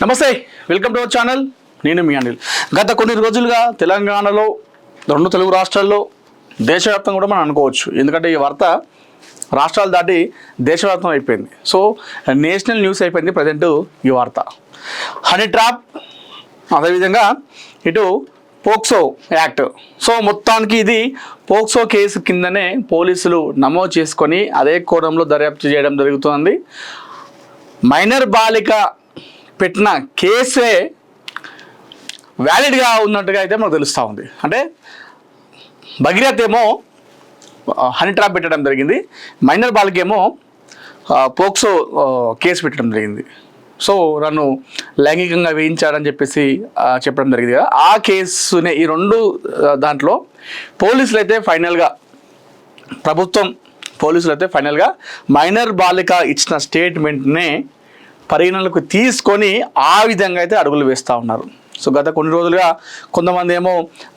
నమస్తే, welcome to our channel. నేను మీ అనిల్. గత కొన్ని రోజులుగా తెలంగాణలో, రెండు తెలుగు రాష్ట్రాల్లో, దేశవ్యాప్తంగా కూడా మనం అనుకోవచ్చు. ఎందుకంటే ఈ వార్త రాష్ట్రాలు దాటి దేశవ్యాప్తం అయిపోయింది. సో నేషనల్ న్యూస్ అయిపోయింది ప్రజెంట్ ఈ వార్త. హనీ ట్రాప్, అదేవిధంగా ఇటు పోక్సో యాక్ట్. సో మొత్తానికి ఇది పోక్సో కేసు కిందనే పోలీసులు నమోదు చేసుకొని అదే కోణంలో దర్యాప్తు చేయడం జరుగుతుంది. మైనర్ బాలిక పెట్టిన కేసే వ్యాలిడ్గా ఉన్నట్టుగా అయితే మనకు తెలుస్తూ ఉంది. అంటే భగీరథ్ ఏమో హనీ ట్రాప్ పెట్టడం జరిగింది, మైనర్ బాలికేమో పోక్సో కేసు పెట్టడం జరిగింది. సో నన్ను లైంగికంగా వేయించాడని చెప్పేసి చెప్పడం జరిగింది కదా. ఆ కేసునే ఈ రెండు దాంట్లో పోలీసులు అయితే ఫైనల్గా, పోలీసులు అయితే ఫైనల్గా మైనర్ బాలిక ఇచ్చిన స్టేట్మెంట్నే పరిగణనలకు తీసుకొని ఆ విధంగా అయితే అడుగులు వేస్తూ ఉన్నారు. సో గత కొన్ని రోజులుగా కొంతమంది ఏమో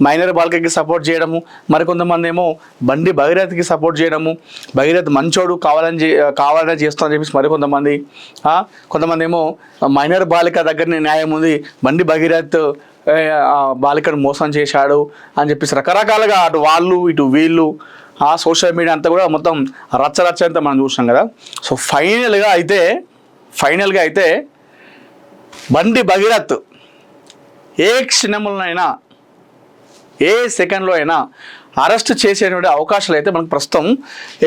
మైనర్ బాలికకి సపోర్ట్ చేయడము, మరికొంతమంది ఏమో బండి భగీరథ్కి సపోర్ట్ చేయడము, భగీరథ్ మంచోడు కావాలనే చేస్తామని చెప్పేసి మరికొంతమంది, కొంతమంది ఏమో మైనర్ బాలిక దగ్గరనే న్యాయం ఉంది, బండి భగీరథ్ బాలికను మోసం చేశాడు అని చెప్పేసి రకరకాలుగా అటు వాళ్ళు ఇటు వీళ్ళు సోషల్ మీడియా అంతా కూడా మొత్తం రచ్చ అంతా మనం చూసాం కదా. సో ఫైనల్గా అయితే బండి భగీరథ్ ఏ క్షణంలోనైనా, ఏ సెకండ్లో అయినా అరెస్ట్ చేసేటువంటి అవకాశాలు అయితే మనకు ప్రస్తుతం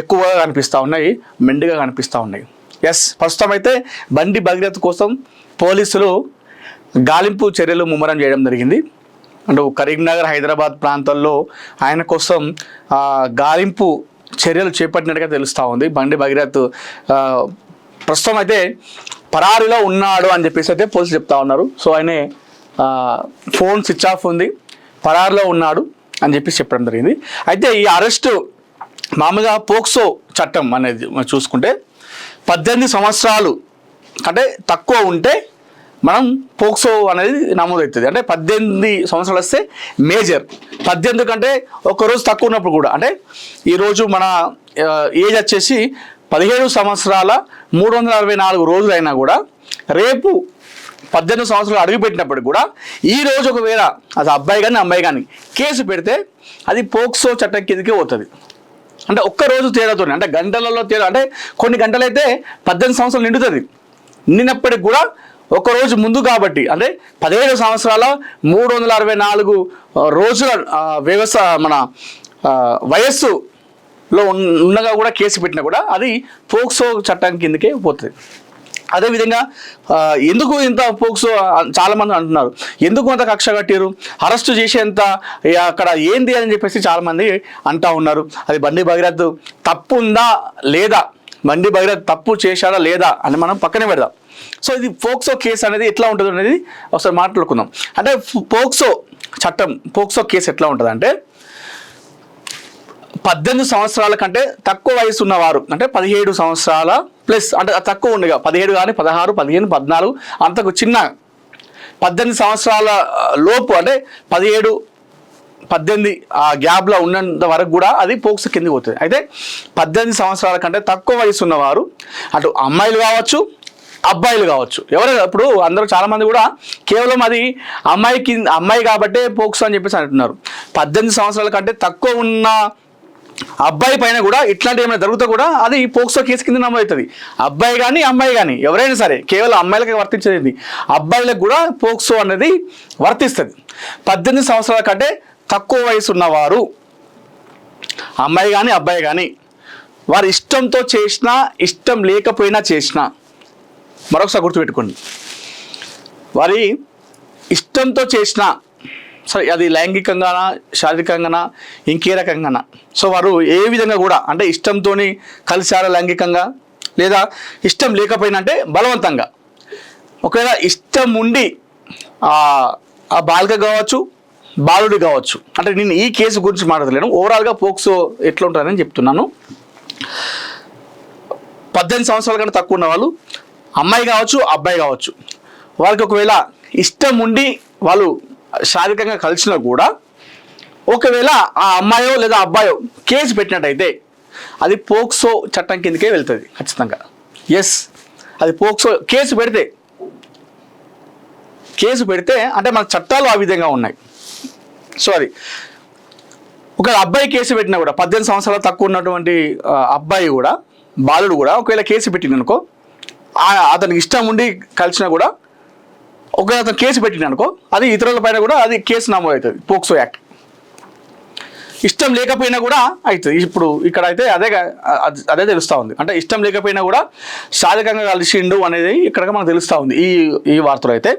ఎక్కువగా కనిపిస్తూ ఉన్నాయి, మెండుగా కనిపిస్తూ ఉన్నాయి. ఎస్, ప్రస్తుతం అయితే బండి భగీరథ్ కోసం పోలీసులు గాలింపు చర్యలు ముమ్మరం చేయడం జరిగింది. అంటే కరీంనగర్, హైదరాబాద్ ప్రాంతాల్లో ఆయన కోసం గాలింపు చర్యలు చేపట్టినట్టుగా తెలుస్తూ ఉంది. బండి భగీరథ్ ప్రస్తుతం అయితే పరారీలో ఉన్నాడు అని చెప్పేసి అయితే పోలీసులు చెప్తా ఉన్నారు. సో ఆయన ఫోన్ స్విచ్ ఆఫ్ ఉంది, పరారీలో ఉన్నాడు అని చెప్పేసి చెప్పడం జరిగింది. అయితే ఈ అరెస్టు మామూలుగా పోక్సో చట్టం అనేది చూసుకుంటే 18 సంవత్సరాలు అంటే తక్కువ ఉంటే మనం పోక్సో అనేది నమోదవుతుంది. అంటే 18 సంవత్సరాలు వస్తే మేజర్, 18 కంటే ఒక్కరోజు తక్కువ ఉన్నప్పుడు కూడా, అంటే ఈరోజు మన ఏజ్ వచ్చేసి 17 సంవత్సరాల 364 రోజులు అయినా కూడా రేపు 18 సంవత్సరాలు అడుగుపెట్టినప్పటికి కూడా ఈరోజు ఒకవేళ అది అబ్బాయి కానీ అమ్మాయి కానీ కేసు పెడితే అది పోక్సో చట్టం కిందకే పోతుంది. అంటే ఒక్కరోజు తేడాతోనే, అంటే గంటలలో తేడా, అంటే కొన్ని గంటలైతే 18 సంవత్సరాలు నిండుతుంది, నిండినప్పటికి కూడా ఒకరోజు ముందు కాబట్టి, అంటే 17 సంవత్సరాల 364 రోజుల వ్యవస్థ మన వయస్సులో ఉండగా కూడా కేసు పెట్టినా కూడా అది పోక్సో చట్టం కిందకే పోతుంది. అదేవిధంగా ఎందుకు ఇంత పోక్సో చాలామంది అంటున్నారు, ఎందుకు అంత కక్ష కట్టారు, అరెస్టు చేసేంత అక్కడ ఏంది అని చెప్పేసి చాలామంది అంటూ ఉన్నారు. అది బండి భగీరథ్ తప్పు ఉందా లేదా, బండి భగీరథ్ తప్పు చేశాడా లేదా అని మనం పక్కనే పెడదాం. సో ఇది పోక్సో కేసు అనేది ఎట్లా ఉంటుంది అనేది ఒకసారి మాట్లాడుకుందాం. అంటే పోక్సో కేసు ఎట్లా ఉంటుంది అంటే 18 సంవత్సరాల కంటే తక్కువ వయసు ఉన్నవారు, అంటే 17 సంవత్సరాల ప్లస్, అంటే తక్కువ ఉండగా 17 కానీ 16, 15, 14 అంతకు చిన్న 18 సంవత్సరాల లోపు, అంటే 17, 18 ఆ గ్యాప్లో ఉన్నంత వరకు కూడా అది పోక్సో కిందకి పోతుంది. అయితే 18 సంవత్సరాల కంటే తక్కువ వయసు ఉన్నవారు, అటు అమ్మాయిలు కావచ్చు అబ్బాయిలు కావచ్చు, ఎవరైనా, ఇప్పుడు అందరూ చాలామంది కూడా కేవలం అది అమ్మాయి కాబట్టే పోక్సో అని చెప్పేసి అంటున్నారు. 18 సంవత్సరాల కంటే తక్కువ ఉన్న అబ్బాయి పైన కూడా ఇట్లాంటి ఏమైనా జరుగుతా కూడా అది పోక్సో కేసు కింద నమోదవుతుంది. అబ్బాయి కానీ అమ్మాయి కానీ ఎవరైనా సరే, కేవలం అమ్మాయిలకి వర్తించేది, అబ్బాయిలకు కూడా పోక్సో అనేది వర్తిస్తుంది. 18 సంవత్సరాల కంటే తక్కువ వయసు ఉన్నవారు, అమ్మాయి కానీ అబ్బాయి కానీ, వారి ఇష్టంతో చేసినా ఇష్టం లేకపోయినా చేసినా, మరొకసారి గుర్తుపెట్టుకోండి, వారి ఇష్టంతో చేసినా సరే, అది లైంగికంగానా, శారీరకంగానా, ఇంకే రకంగానా, సో వారు ఏ విధంగా కూడా, అంటే ఇష్టంతో కలిసారా లైంగికంగా, లేదా ఇష్టం లేకపోయినా అంటే బలవంతంగా, ఒకవేళ ఇష్టం ఉండి ఆ బాలిక కావచ్చు బాలుడి కావచ్చు, అంటే నేను ఈ కేసు గురించి మాట్లాడలేను, ఓవరాల్గా పోక్సో ఎట్లా ఉంటుందని చెప్తున్నాను. 18 సంవత్సరాల కంటే తక్కువ ఉన్న వాళ్ళు, అమ్మాయి కావచ్చు అబ్బాయి కావచ్చు, వాళ్ళకి ఒకవేళ ఇష్టం ఉండి వాళ్ళు శారీరకంగా కలిసినా కూడా, ఒకవేళ ఆ అమ్మాయో లేదా అబ్బాయో కేసు పెట్టినట్టయితే అది పోక్సో చట్టం కిందకే వెళ్తుంది ఖచ్చితంగా. ఎస్, అది పోక్సో కేసు పెడితే కేసు పెడితే అంటే మన చట్టాలు ఆ విధంగా ఉన్నాయి. సో అది ఒక అబ్బాయి కేసు పెట్టినా కూడా 18 సంవత్సరాలు తక్కువ ఉన్నటువంటి అబ్బాయి కూడా, బాలుడు కూడా ఒకవేళ కేసు పెట్టిననుకో, అతనికి ఇష్టం ఉండి కలిసినా కూడా ఒకవేళ అతను కేసు పెట్టిననుకో, అది ఇతరుల పైన కూడా అది కేసు నమోదు అవుతుంది, పోక్సో యాక్ట్. ఇష్టం లేకపోయినా కూడా అవుతుంది. ఇప్పుడు ఇక్కడ అయితే అదే తెలుస్తూ ఉంది. అంటే ఇష్టం లేకపోయినా కూడా శారీరకంగా కలిసిండు అనేది ఇక్కడ మనకు తెలుస్తూ ఉంది ఈ వార్తలో. అయితే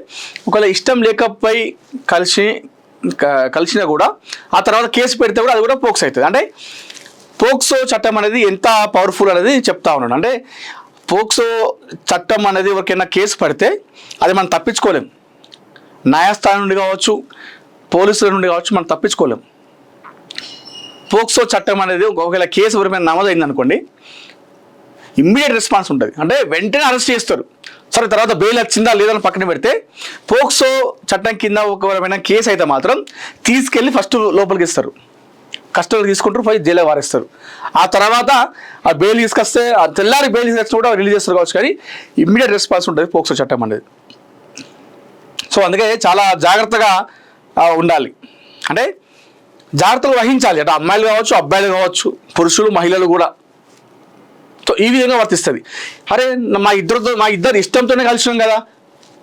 ఒకవేళ ఇష్టం లేకపోయి కలిసినా కూడా ఆ తర్వాత కేసు పెడితే కూడా అది కూడా పోక్సో అవుతుంది. అంటే పోక్సో చట్టం అనేది ఎంత పవర్ఫుల్ అనేది చెప్తా ఉన్నాను. అంటే పోక్సో చట్టం అనేది ఎవరికైనా కేసు పడితే అది మనం తప్పించుకోలేం. న్యాయస్థానం నుండి కావచ్చు, పోలీసుల నుండి కావచ్చు, మనం తప్పించుకోలేం. పోక్సో చట్టం అనేది ఒకవేళ కేసు ఎవరిమైనా నమోదైంది అనుకోండి, ఇమ్మీడియట్ రెస్పాన్స్ ఉంటుంది. అంటే వెంటనే అరెస్ట్ చేస్తారు. సరే తర్వాత బెయిల్ వచ్చిందా లేదని పక్కన పెడితే, పోక్సో చట్టం కింద ఒకవేళ కేసు అయితే మాత్రం తీసుకెళ్ళి ఫస్ట్ లోపలికి ఇస్తారు, కస్టడీలో తీసుకుంటారు, పోయి జైల్లో వారేస్తారు. ఆ తర్వాత ఆ బెయిల్ తీసుకొస్తే ఆ తెల్లారి బెయిల్ తీసుకొచ్చిన కూడా రిలీజ్ చేస్తారు కావచ్చు, కానీ ఇమ్మీడియట్ రెస్పాన్స్ ఉంటుంది పోక్సో చట్టం అనేది. సో అందుకే చాలా జాగ్రత్తగా ఉండాలి. అంటే జాగ్రత్తలు వహించాలి. అంటే అమ్మాయిలు కావచ్చు, అబ్బాయిలు కావచ్చు, పురుషులు మహిళలు కూడా. సో ఈ విధంగా వర్తిస్తుంది. అరే మా ఇద్దరు ఇష్టంతోనే కలిసినాం కదా,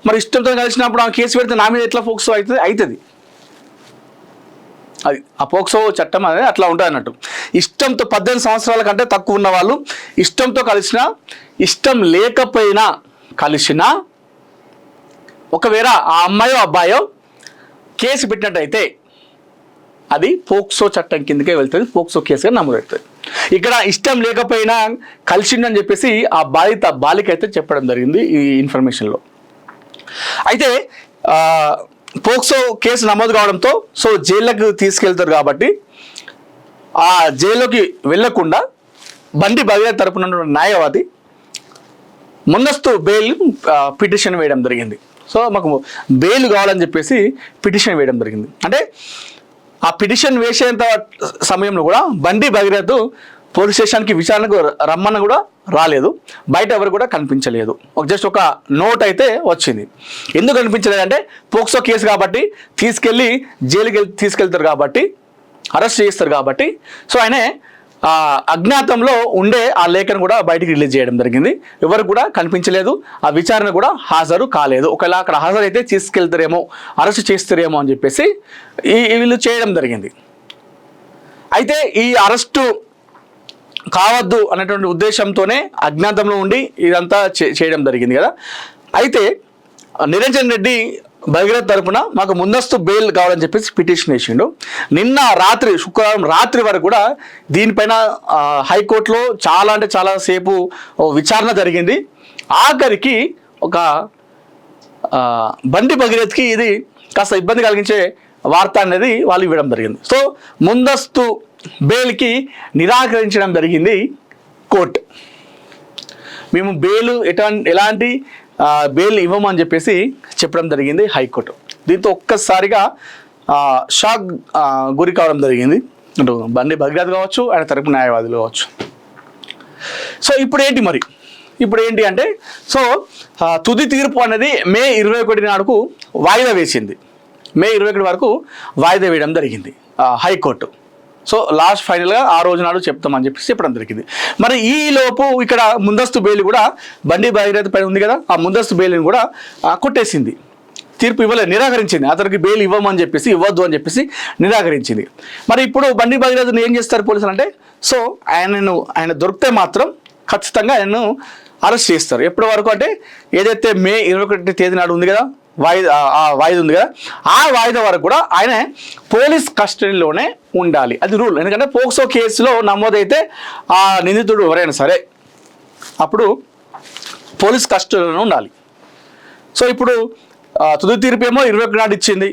మరి ఇష్టంతో కలిసినప్పుడు ఆ కేసు పెడితే నా మీద ఎట్లా పోక్సో అవుతుంది. అది ఆ పోక్సో చట్టం అనేది అట్లా ఉంటుంది అన్నట్టు. ఇష్టంతో 18 సంవత్సరాల కంటే తక్కువ ఉన్న వాళ్ళు ఇష్టంతో కలిసినా, ఇష్టం లేకపోయినా కలిసినా, ఒకవేళ ఆ అమ్మాయో అబ్బాయో కేసు పెట్టినట్టయితే అది పోక్సో చట్టం కిందకే వెళ్తుంది, పోక్సో కేసుగా నమోదవుతుంది. ఇక్కడ ఇష్టం లేకపోయినా కలిసిండని చెప్పేసి ఆ బాలిక అయితే చెప్పడం జరిగింది ఈ ఇన్ఫర్మేషన్లో. అయితే పోక్సో కేసు నమోదు కావడంతో సో జైళ్ళకు తీసుకెళ్తారు కాబట్టి ఆ జైల్లోకి వెళ్లకుండా బండి భగీరథ తరపున న్యాయవాది ముందస్తు బెయిల్ పిటిషన్ వేయడం జరిగింది. సో మాకు బెయిల్ కావాలని చెప్పేసి పిటిషన్ వేయడం జరిగింది. అంటే ఆ పిటిషన్ వేసేంత సమయంలో కూడా బండి భగీరథ్ పోలీస్ స్టేషన్కి విచారణకు రమ్మన్న కూడా రాలేదు, బయట ఎవరు కూడా కనిపించలేదు. జస్ట్ ఒక నోట్ అయితే వచ్చింది. ఎందుకు కనిపించలేదు అంటే పోక్సో కేసు కాబట్టి జైలుకి తీసుకెళ్తారు కాబట్టి, అరెస్ట్ చేస్తారు కాబట్టి, సో ఆయన అజ్ఞాతంలో ఉండే ఆ లేఖను కూడా బయటికి రిలీజ్ చేయడం జరిగింది. ఎవరు కూడా కనిపించలేదు, ఆ విచారణ కూడా హాజరు కాలేదు. ఒకవేళ అక్కడ హాజరైతే తీసుకెళ్తారేమో, అరెస్ట్ చేస్తారేమో అని చెప్పేసి వీళ్ళు చేయడం జరిగింది. అయితే ఈ అరెస్టు కావద్దు అనేటువంటి ఉద్దేశంతోనే అజ్ఞాతంలో ఉండి ఇదంతా చేయడం జరిగింది కదా. అయితే నిరంజన్ రెడ్డి భగీరథ్ తరపున మాకు ముందస్తు బెయిల్ కావాలని చెప్పేసి పిటిషన్ వేసిండు. నిన్న రాత్రి, శుక్రవారం రాత్రి వరకు కూడా దీనిపైన హైకోర్టులో చాలా సేపు విచారణ జరిగింది. ఆఖరికి ఒక బండి భగీరథ్కి ఇది కాస్త ఇబ్బంది కలిగించే వార్త అనేది వాళ్ళు ఇవ్వడం జరిగింది. సో ముందస్తు బెయిల్కి నిరాకరించడం జరిగింది కోర్టు. మేము బెయిల్ ఎలాంటి బెయిల్ ఇవ్వమని చెప్పేసి చెప్పడం జరిగింది హైకోర్టు. దీంతో ఒక్కసారిగా షాక్ గురి కావడం జరిగింది అటు బండి భగీరథ్ కావచ్చు, ఆయన తరపు న్యాయవాదులు కావచ్చు. సో ఇప్పుడు ఏంటి అంటే సో తుది తీర్పు అనేది మే 21 నాడుకు వాయిదా వేసింది. మే 21 వరకు వాయిదా వేయడం జరిగింది హైకోర్టు. సో లాస్ట్ ఫైనల్గా ఆ రోజు నాడు చెప్తామని చెప్పేసి చెప్పడం జరిగింది. మరి ఈ లోపు ఇక్కడ ముందస్తు బెయిల్ కూడా బండి భగీరథ్ పైన ఉంది కదా, ఆ ముందస్తు బెయిల్ని కూడా కొట్టేసింది. తీర్పు నిరాకరించింది. అతనికి బెయిల్ ఇవ్వద్దు అని చెప్పేసి నిరాకరించింది. మరి ఇప్పుడు బండి భగీరథ్ని ఏం చేస్తారు పోలీసులు అంటే, సో ఆయన దొరికితే మాత్రం ఖచ్చితంగా ఆయనను అరెస్ట్ చేస్తారు. ఎప్పటి వరకు అంటే ఏదైతే మే 21 తేదీ నాడు ఉంది కదా వాయిదా ఉంది కదా, ఆ వాయిదా వరకు కూడా ఆయన పోలీస్ కస్టడీలోనే ఉండాలి. అది రూల్. ఎందుకంటే పోక్సో కేసులో నమోదైతే ఆ నిందితుడు ఎవరైనా సరే అప్పుడు పోలీస్ కస్టడీలోనే ఉండాలి. సో ఇప్పుడు తుది తీర్పు ఏమో 21 నాడు ఇచ్చింది.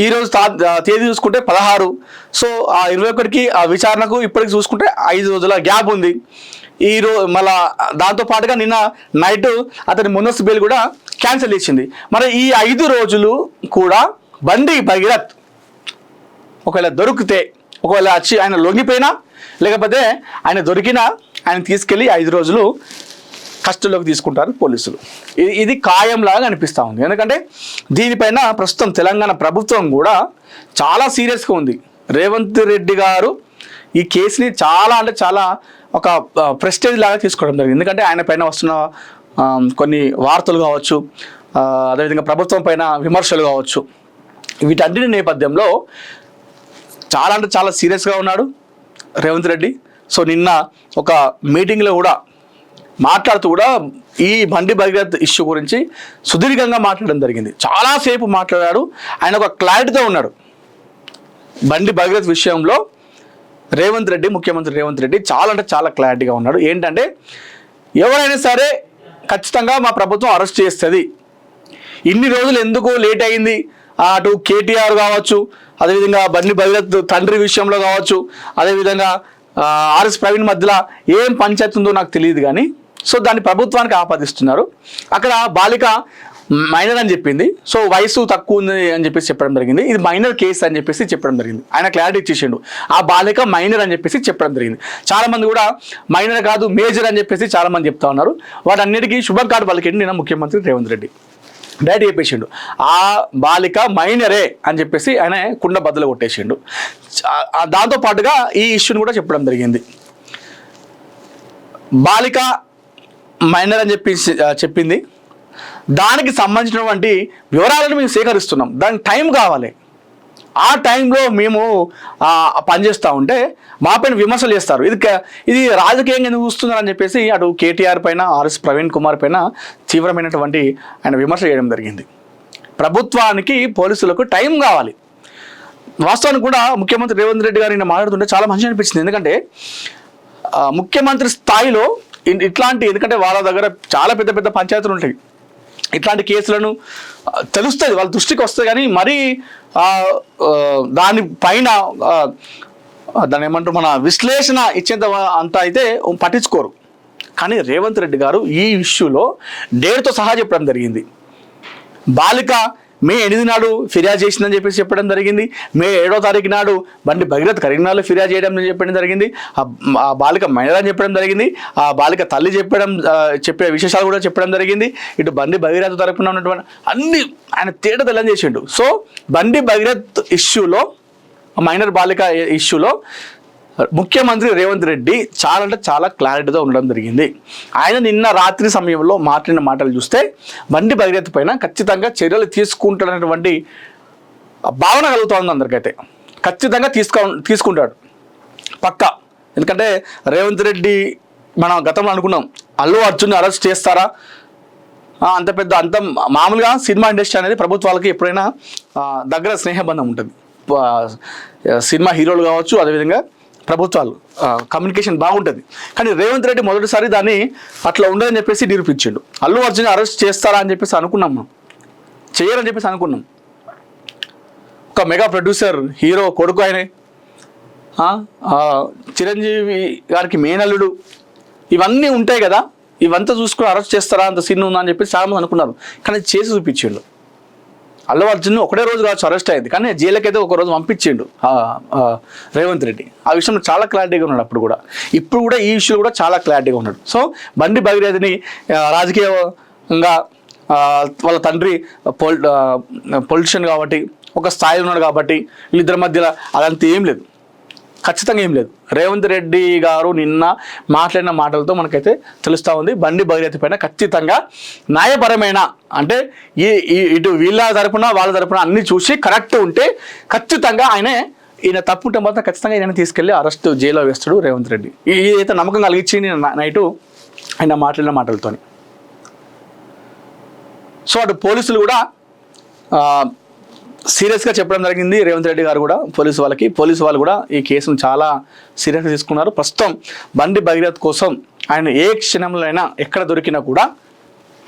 ఈరోజు తేదీ చూసుకుంటే 16. సో ఆ 21కి ఆ విచారణకు ఇప్పటికి చూసుకుంటే 5 రోజుల గ్యాప్ ఉంది. ఈరోజు మళ్ళా దాంతోపాటుగా నిన్న నైట్ అతని ముందస్తు బెయిల్ కూడా క్యాన్సిల్ చేసింది. మరి ఈ 5 రోజులు కూడా బండి భగీరథ్ ఒకవేళ దొరికితే, ఒకవేళ వచ్చి ఆయన లొంగిపోయినా లేకపోతే ఆయన దొరికినా ఆయన తీసుకెళ్ళి 5 రోజులు కస్టడీలోకి తీసుకుంటారు పోలీసులు. ఇది ఖాయంలాగా అనిపిస్తూ ఉంది. ఎందుకంటే దీనిపైన ప్రస్తుతం తెలంగాణ ప్రభుత్వం కూడా చాలా సీరియస్గా ఉంది. రేవంత్ రెడ్డి గారు ఈ కేసుని చాలా అంటే చాలా ఒక ప్రెస్టేజ్ లాగా తీసుకోవడం జరిగింది. ఎందుకంటే ఆయన పైన వస్తున్న కొన్ని వార్తలు కావచ్చు, అదేవిధంగా ప్రభుత్వం పైన విమర్శలు కావచ్చు, వీటన్నిటి నేపథ్యంలో చాలా అంటే చాలా సీరియస్గా ఉన్నాడు రేవంత్ రెడ్డి. సో నిన్న ఒక మీటింగ్లో కూడా మాట్లాడుతూ కూడా ఈ బండి భగీరథ్ ఇష్యూ గురించి సుదీర్ఘంగా మాట్లాడడం జరిగింది. చాలాసేపు మాట్లాడాడు. ఆయన ఒక క్లారిటీతో ఉన్నాడు. బండి భగీరథ్ విషయంలో రేవంత్ రెడ్డి, ముఖ్యమంత్రి రేవంత్ రెడ్డి చాలా అంటే చాలా క్లారిటీగా ఉన్నాడు. ఏంటంటే ఎవరైనా సరే ఖచ్చితంగా మా ప్రభుత్వం అరెస్ట్ చేస్తుంది. ఇన్ని రోజులు ఎందుకు లేట్ అయింది, అటు కేటీఆర్ కావచ్చు, అదేవిధంగా బండి భగీరథ్ తండ్రి విషయంలో కావచ్చు, అదేవిధంగా ఆర్ఎస్ ప్రవీణ్ మధ్యలో ఏం పంచాయతీ ఉందో నాకు తెలియదు కానీ సో దాన్ని ప్రభుత్వానికి ఆపాదిస్తున్నారు. అక్కడ బాలిక మైనర్ అని చెప్పింది. సో వయసు తక్కువ ఉంది అని చెప్పేసి చెప్పడం జరిగింది. ఇది మైనర్ కేసు అని చెప్పేసి చెప్పడం జరిగింది. ఆయన క్లారిటీ ఇచ్చేసిండు, ఆ బాలిక మైనర్ అని చెప్పేసి చెప్పడం జరిగింది. చాలామంది కూడా మైనర్ కాదు మేజర్ అని చెప్పేసి చాలామంది చెప్తా ఉన్నారు. వాటన్నిటికీ శుభం కార్డు పలికిండి నిన్న ముఖ్యమంత్రి రేవంత్ రెడ్డి. డైరెక్ట్ చెప్పేసిండు ఆ బాలిక మైనరే అని చెప్పేసి ఆయన కుండ బద్దలు కొట్టేసిండు. దాంతోపాటుగా ఈ ఇష్యూని కూడా చెప్పడం జరిగింది. బాలిక మైనర్ అని చెప్పింది. దానికి సంబంధించినటువంటి వివరాలను మేము సేకరిస్తున్నాం. దానికి టైం కావాలి. ఆ టైంలో మేము పనిచేస్తూ ఉంటే మా పైన విమర్శలు చేస్తారు. ఇది రాజకీయంగా ఎందుకు చూస్తున్నారని చెప్పేసి అటు కేటీఆర్ పైన, ఆర్ఎస్ ప్రవీణ్ కుమార్ పైన తీవ్రమైనటువంటి ఆయన విమర్శ చేయడం జరిగింది. ప్రభుత్వానికి పోలీసులకు టైం కావాలి. వాస్తవానికి కూడా ముఖ్యమంత్రి రేవంత్ రెడ్డి గారు ఈయన మాట్లాడుతుంటే చాలా మంచి అనిపించింది. ఎందుకంటే ముఖ్యమంత్రి స్థాయిలో ఇట్లాంటి, ఎందుకంటే వాళ్ళ దగ్గర చాలా పెద్ద పెద్ద పంచాయతీలు ఉంటాయి, ఇట్లాంటి కేసులను తెలుస్తుంది, వాళ్ళ దృష్టికి వస్తుంది. కానీ మరీ దానిపైన దాని ఏమంటారు మన విశ్లేషణ ఇచ్చేంత అంతా అయితే పట్టించుకోరు. కానీ రేవంత్ రెడ్డి గారు ఈ ఇష్యూలో డేట్తో సహా చెప్పడం జరిగింది. బాలిక మే 8 నాడు ఫిర్యాదు చేసిందని చెప్పేసి చెప్పడం జరిగింది. మే 7వ తారీఖు నాడు బండి భగీరథ్ కరీంనగర్లో ఫిర్యాదు చేయడం చెప్పడం జరిగింది. ఆ బాలిక మైనర్ అని చెప్పడం జరిగింది. ఆ బాలిక తల్లి చెప్పే విశేషాలు కూడా చెప్పడం జరిగింది. ఇటు బండి భగీరథ్ తరపున ఉన్నటువంటి అన్ని ఆయన తేట తెల్లని చేసిండు. సో బండి భగీరథ్ ఇష్యూలో, మైనర్ బాలిక ఇష్యూలో ముఖ్యమంత్రి రేవంత్ రెడ్డి చాలా అంటే చాలా క్లారిటీతో ఉండడం జరిగింది. ఆయన నిన్న రాత్రి సమయంలో మాట్లాడిన మాటలు చూస్తే బండి భగీరథ్ పైన ఖచ్చితంగా చర్యలు తీసుకుంటున్నటువంటి భావన కలుగుతోంది అందరికైతే. ఖచ్చితంగా తీసుకుంటాడు పక్కా. ఎందుకంటే రేవంత్ రెడ్డి మనం గతంలో అనుకున్నాం అల్లు అర్జున్ అరెస్ట్ చేస్తారా, అంత మామూలుగా సినిమా ఇండస్ట్రీ అనేది ప్రభుత్వాలకి ఎప్పుడైనా దగ్గర స్నేహబంధం ఉంటుంది. సినిమా హీరోలు కావచ్చు, అదేవిధంగా ప్రభుత్వాలు కమ్యూనికేషన్ బాగుంటుంది. కానీ రేవంత్ రెడ్డి మొదటిసారి దాన్ని అట్లా ఉండదని చెప్పేసి నిరూపించిండు. అల్లు అర్జున్ అరెస్ట్ చేస్తారా అని చెప్పేసి అనుకున్నాం, మనం చేయరని చెప్పేసి అనుకున్నాం. ఒక మెగా ప్రొడ్యూసర్ హీరో కొడుకు ఆయనే, చిరంజీవి గారికి మేనల్లుడు, ఇవన్నీ ఉంటాయి కదా, ఇవంతా చూసుకుని అరెస్ట్ చేస్తారా, అంత సీన్ ఉందా అని చెప్పేసి చాలామంది అనుకున్నారు. కానీ చేసి చూపించిండు. అల్లు అర్జున్ ఒకటే రోజు కావచ్చు అరెస్ట్ అయింది, కానీ జైలుకైతే ఒక రోజు పంపించిండు రేవంత్ రెడ్డి. ఆ విషయంలో చాలా క్లారిటీగా ఉన్నాడు అప్పుడు కూడా. ఇప్పుడు కూడా ఈ ఇష్యూలో కూడా చాలా క్లారిటీగా ఉన్నాడు. సో బండి భగీరథ్ని రాజకీయంగా వాళ్ళ తండ్రి పొలిటీషియన్ కాబట్టి, ఒక స్థాయిలో ఉన్నాడు కాబట్టి వీళ్ళిద్దరి మధ్యలో అదంతా ఏం లేదు, ఖచ్చితంగా ఏం లేదు. రేవంత్ రెడ్డి గారు నిన్న మాట్లాడిన మాటలతో మనకైతే తెలుస్తూ ఉంది బండి భగీరథ్ పైన ఖచ్చితంగా న్యాయపరమైన, అంటే ఇటు వీళ్ళ తరపున వాళ్ళ తరపున అన్ని చూసి కరెక్ట్ ఉంటే ఖచ్చితంగా ఈయన తప్పు ఉంటే మాత్రం ఖచ్చితంగా ఈయన తీసుకెళ్ళి అరెస్ట్ జైల్లో వేస్తాడు రేవంత్ రెడ్డి. ఇదైతే నమ్మకం కలిగించింది నైటు ఆయన మాట్లాడిన మాటలతో. సో అటు పోలీసులు కూడా సీరియస్గా చెప్పడం జరిగింది. రేవంత్ రెడ్డి గారు కూడా పోలీసు వాళ్ళు కూడా ఈ కేసును చాలా సీరియస్గా తీసుకున్నారు. ప్రస్తుతం బండి భగీరథ్ కోసం ఆయన ఏ క్షణంలో అయినా ఎక్కడ దొరికినా కూడా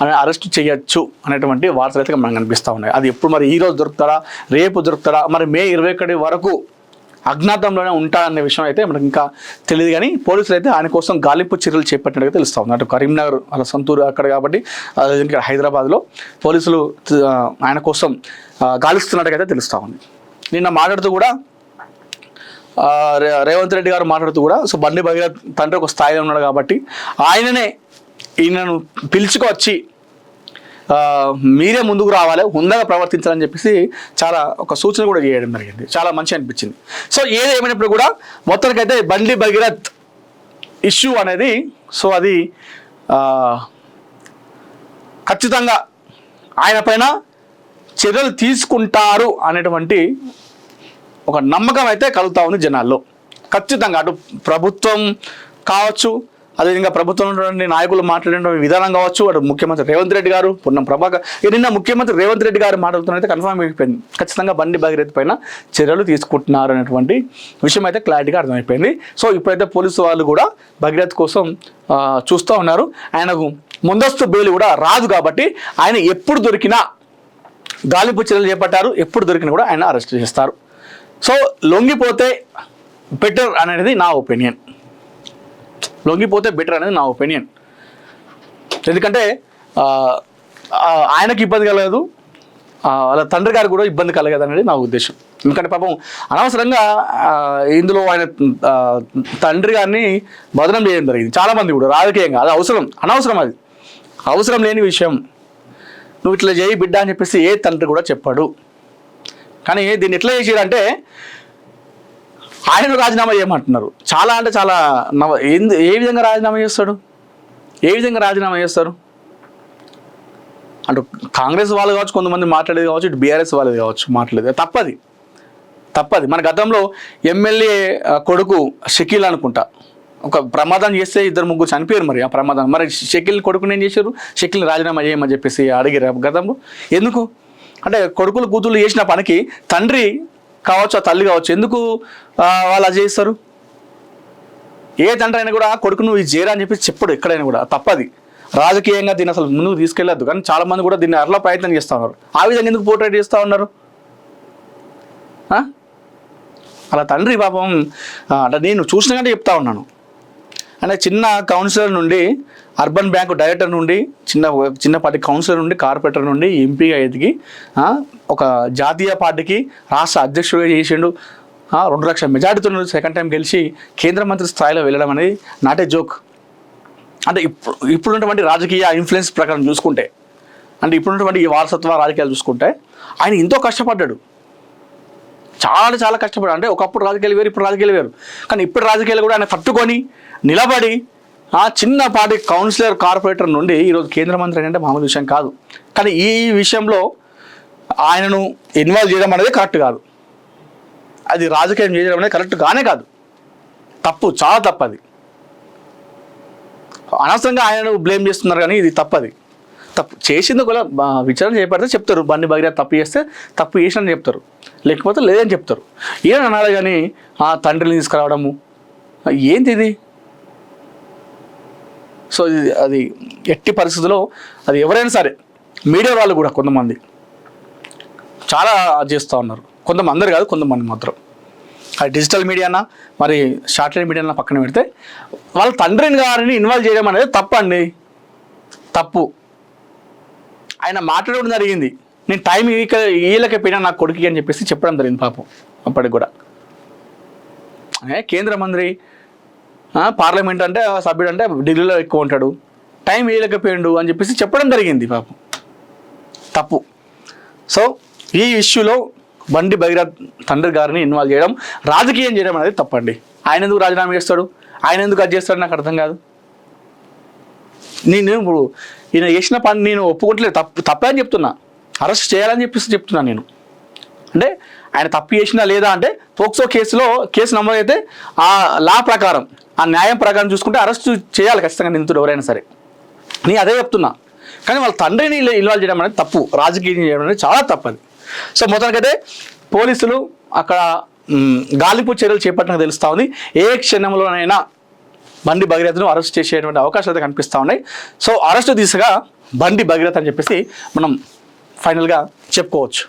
ఆయన అరెస్ట్ చేయొచ్చు అనేటువంటి వార్తలు అయితే మనకు కనిపిస్తూ ఉన్నాయి. అది ఎప్పుడు మరి ఈరోజు దొరుకుతారా, రేపు దొరుకుతారా, మరి మే 21 వరకు అజ్ఞాతంలోనే ఉంటారనే విషయం అయితే మనకు ఇంకా తెలియదు. కానీ పోలీసులు అయితే ఆయన కోసం గాలింపు చర్యలు చేపట్టినట్టుగా తెలుస్తూ ఉంది. అటు కరీంనగర్ వాళ్ళ సొంతూరు అక్కడ కాబట్టి, ఇంకా హైదరాబాద్లో పోలీసులు ఆయన కోసం గాలిస్తున్నట్టుగా తెలుస్తూ ఉంది. నిన్న మాట్లాడుతూ కూడా రేవంత్ రెడ్డి గారు మాట్లాడుతూ కూడా సో బండి భగీరథ్ తండ్రి ఒక స్థాయిలో ఉన్నాడు కాబట్టి ఆయననే ఈయనను పిలుచుకొచ్చి మీరే ముందుకు రావాలి, హుందాగా ప్రవర్తించాలని చెప్పేసి చాలా ఒక సూచన కూడా చేయడం జరిగింది. చాలా మంచి అనిపించింది. సో ఏదేమైనప్పుడు కూడా మొత్తానికైతే బండి భగీరథ్ ఇష్యూ అనేది సో అది ఖచ్చితంగా ఆయన పైన చర్యలు తీసుకుంటారు అనేటువంటి ఒక నమ్మకం అయితే కలుగుతూ ఉంది జనాల్లో. ఖచ్చితంగా అటు ప్రభుత్వం కావచ్చు, అదేవిధంగా ప్రభుత్వంలో ఉన్నటువంటి నాయకులు మాట్లాడిన విధానం కావచ్చు, అటు ముఖ్యమంత్రి రేవంత్ రెడ్డి గారు, పొన్నం ప్రభాకర్, నిన్న ముఖ్యమంత్రి రేవంత్ రెడ్డి గారు మాట్లాడుతున్నైతే కన్ఫర్మ్ అయిపోయింది. ఖచ్చితంగా బండి భగీరథ్ పైన చర్యలు తీసుకుంటున్నారు అనేటువంటి విషయం అయితే క్లారిటీగా అర్థమైపోయింది. సో ఇప్పుడైతే పోలీసు వాళ్ళు కూడా భగీరథ్ కోసం చూస్తూ ఉన్నారు. ఆయనకు ముందస్తు బెయిల్ కూడా రాదు కాబట్టి ఆయన ఎప్పుడు దొరికినా గాలింపు చర్యలు చేపట్టారు, ఎప్పుడు దొరికినా కూడా ఆయన అరెస్ట్ చేస్తారు. సో లొంగిపోతే బెటర్ అనేది నా ఒపీనియన్. లొంగిపోతే బెటర్ అనేది నా ఒపీనియన్. ఎందుకంటే ఆయనకి ఇబ్బంది కలగదు, వాళ్ళ తండ్రి గారు కూడా ఇబ్బంది కలగదు అనేది నా ఉద్దేశం. ఎందుకంటే పాపం అనవసరంగా ఇందులో ఆయన తండ్రి గారిని బదనం చేయడం జరిగింది చాలామంది కూడా రాజకీయంగా. అది అనవసరం, అది అవసరం లేని విషయం. నువ్వు ఇట్లా చేయి బిడ్డ అని చెప్పేసి ఏ తండ్రి కూడా చెప్పాడు. కానీ దీన్ని ఎట్లా చేసారంటే ఆయన రాజీనామా చేయమంటున్నారు. చాలా అంటే చాలా ఏ విధంగా రాజీనామా చేస్తాడు, ఏ విధంగా రాజీనామా చేస్తారు? అటు కాంగ్రెస్ వాళ్ళు కావచ్చు, కొంతమంది మాట్లాడేది కావచ్చు, ఇటు బీఆర్ఎస్ వాళ్ళది కావచ్చు మాట్లాడేది. తప్పది. మన గతంలో ఎమ్మెల్యే కొడుకు షకీల్ అనుకుంటా ఒక ప్రమాదం చేస్తే 2-3 చనిపోయారు. మరి ఆ ప్రమాదం మరి షకీల్ కొడుకుని ఏం చేశారు? షకీల్ని రాజీనామా చేయమని చెప్పేసి అడిగారు గతంలో. ఎందుకు అంటే కొడుకులు కూతుళ్ళు చేసిన పనికి తండ్రి కావచ్చు, ఆ తల్లి కావచ్చు, ఎందుకు వాళ్ళు అది చేస్తారు? ఏ తండ్రి అయినా కూడా కొడుకు నువ్వు ఇది చేయరా అని చెప్పి చెప్పడు ఎక్కడైనా కూడా. తప్పది. రాజకీయంగా దీన్ని అసలు ముందుకు తీసుకెళ్ళద్దు. కానీ చాలామంది కూడా దీన్ని అట్లా ప్రయత్నం చేస్తూ ఉన్నారు. ఆ విధంగా ఎందుకు పోర్ట్రేట్ చేస్తూ ఉన్నారు? అలా తండ్రి పాపం అంటే నేను చూసిన కంటే చెప్తా ఉన్నాను. అంటే చిన్న కౌన్సిలర్ నుండి, అర్బన్ బ్యాంకు డైరెక్టర్ నుండి, చిన్నపాటి కౌన్సిలర్ నుండి, కార్పొరేటర్ నుండి ఎంపీగా ఎదిగి ఒక జాతీయ పార్టీకి రాష్ట్ర అధ్యక్షుడిగా చేసిండు. 2 లక్షల మెజార్టీతో సెకండ్ టైం గెలిచి కేంద్ర మంత్రి స్థాయిలో వెళ్ళడం అనేది నాట్ ఏ జోక్. అంటే ఇప్పుడున్నటువంటి రాజకీయ ఇన్ఫ్లుయెన్స్ ప్రకారం చూసుకుంటే, అంటే ఇప్పుడున్నటువంటి ఈ వారసత్వ రాజకీయాలు చూసుకుంటే ఆయన ఎంతో కష్టపడ్డాడు. చాలా కష్టపడ్డాడు. అంటే ఒకప్పుడు రాజకీయాలు వేరు, ఇప్పుడు రాజకీయాలు వేరు. కానీ ఇప్పుడు రాజకీయాలు కూడా ఆయన తట్టుకొని నిలబడి చిన్నపాటి కౌన్సిలర్, కార్పొరేటర్ నుండి ఈరోజు కేంద్ర మంత్రి అంటే మామూలు విషయం కాదు. కానీ ఈ విషయంలో ఆయనను ఇన్వాల్వ్ చేయడం అనేది కరెక్ట్ కాదు. అది రాజకీయం చేయడం అనేది కరెక్ట్ కానే కాదు. చాలా తప్పది. అనవసరంగా ఆయనను బ్లేమ్ చేస్తున్నారు. కానీ ఇది తప్పు చేసింది కూడా విచారణ చేపడితే చెప్తారు. బండి భగీరథ్ తప్పు చేస్తే తప్పు చేసినని చెప్తారు, లేకపోతే లేదని చెప్తారు. ఏమని అనాలి కానీ తండ్రిని తీసుకురావడము ఏంటి ఇది? సో అది ఎట్టి పరిస్థితుల్లో అది ఎవరైనా సరే, మీడియా వాళ్ళు కూడా కొంతమంది చాలా చేస్తూ ఉన్నారు. కొంతమంది, అందరు కాదు, కొంతమంది మాత్రం. అది డిజిటల్ మీడియానా మరి శాటిలైట్ మీడియానా పక్కన పెడితే వాళ్ళ తండ్రిని గారిని ఇన్వాల్వ్ చేయడం అనేది తప్పు. ఆయన మాట్లాడడం జరిగింది. నేను టైం వీళ్ళకపోయినా నాకు కొడుకు అని చెప్పేసి చెప్పడం జరిగింది పాపం. అప్పటికి కూడా కేంద్ర మంత్రి, పార్లమెంట్ అంటే సభ్యుడు అంటే ఢిల్లీలో ఎక్కువ ఉంటాడు, టైం వీళ్ళకపోయిండు అని చెప్పేసి చెప్పడం జరిగింది పాపం. తప్పు. సో ఈ ఇష్యూలో బండి భగీరథ్ తండ్రి గారిని ఇన్వాల్వ్ చేయడం, రాజకీయం చేయడం అనేది తప్పండి. ఆయన ఎందుకు రాజీనామా చేస్తాడు, ఆయన ఎందుకు అది చేస్తాడు నాకు అర్థం కాదు. నేను ఇప్పుడు ఈయన చేసిన పని నేను ఒప్పుకుంటలేదు, తప్పే అని చెప్తున్నా. అరెస్ట్ చేయాలని చెప్పేసి చెప్తున్నాను నేను. అంటే ఆయన తప్పు చేసినా లేదా అంటే పోక్సో కేసు నమోదైతే ఆ లా ప్రకారం, ఆ న్యాయం ప్రకారం చూసుకుంటే అరెస్ట్ చేయాలి ఖచ్చితంగా నిందితుడు ఎవరైనా సరే. నేను అదే చెప్తున్నా. కానీ వాళ్ళ తండ్రిని ఇన్వాల్వ్ చేయడం అనేది తప్పు, రాజకీయం చేయడం అనేది చాలా తప్పది. సో మొత్తానికైతే పోలీసులు అక్కడ గాలింపు చర్యలు చేపట్టినట్టు తెలుస్తూ ఉంది. ఏ క్షణంలోనైనా బండి భగీరథ్ను అరెస్ట్ చేసేటువంటి అవకాశాలు అయితే కనిపిస్తూ ఉన్నాయి. సో అరెస్టు దిశగా బండి భగీరథ్ అని చెప్పేసి మనం ఫైనల్గా చెప్పుకోవచ్చు.